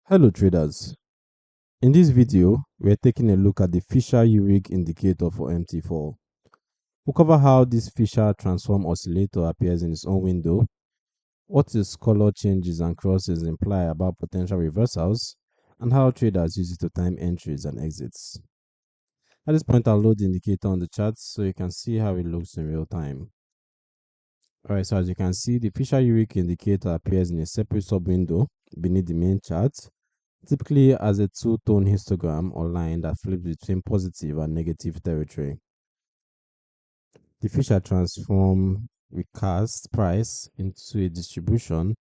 Hello traders, in this video we're taking a look at the Fisher Yurik Indicator for MT4. We'll cover how this Fisher transform oscillator appears in its own window, what its color changes and crosses imply about potential reversals, and how traders use it to time entries and exits. At this point I'll load the indicator on the chart so you can see how it looks in real time. Alright, so as you can see, the Fisher Yurik Indicator appears in a separate sub-window beneath the main chart, typically as a two-tone histogram or line that flips between positive and negative territory. The Fisher transform recast price into a distribution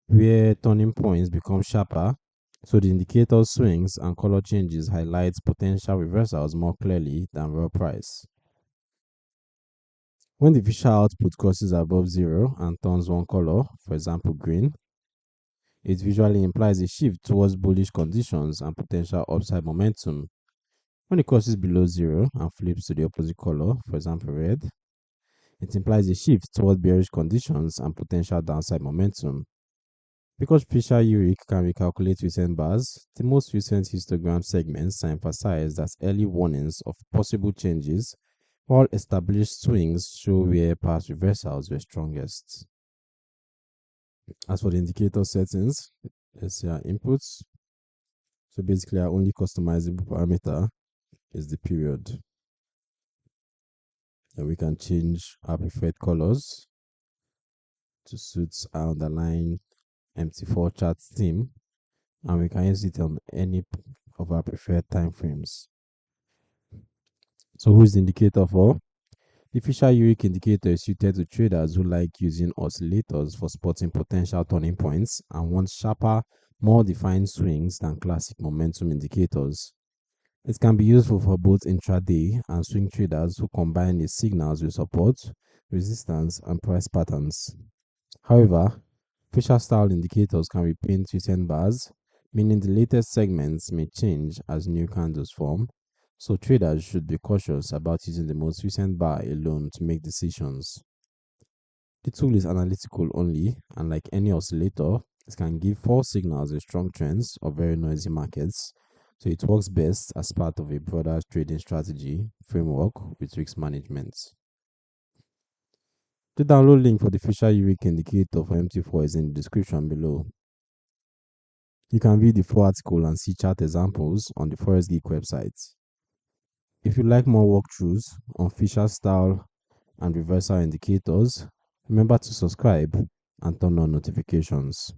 where turning points become sharper, so the indicator swings and color changes highlight potential reversals more clearly than raw price. When the Fisher output crosses above zero and turns one color, for example green, it visually implies a shift towards bullish conditions and potential upside momentum. When it crosses below zero and flips to the opposite color, for example red, it implies a shift towards bearish conditions and potential downside momentum. Because Fisher Yurik can recalculate recent bars, the most recent histogram segments are emphasized as early warnings of possible changes, while established swings show where past reversals were strongest. As for the indicator settings, let's see our inputs. So basically our only customizable parameter is the period. And we can change our preferred colors to suit our underlying MT4 chart theme, and we can use it on any of our preferred time frames. So who's the indicator for? The Fisher Yurik Indicator is suited to traders who like using oscillators for spotting potential turning points and want sharper, more defined swings than classic momentum indicators. It can be useful for both intraday and swing traders who combine the signals with support, resistance, and price patterns. However, Fisher style indicators can repaint recent bars, meaning the latest segments may change as new candles form, so traders should be cautious about using the most recent bar alone to make decisions. The tool is analytical only, and like any oscillator, it can give false signals with strong trends or very noisy markets, so it works best as part of a broader trading strategy framework with risk management. The download link for the Fisher Yurik Indicator for MT4 is in the description below. You can read the full article and see chart examples on the Forex Geek website. If you like more walkthroughs on Fisher style and reversal indicators, remember to subscribe and turn on notifications.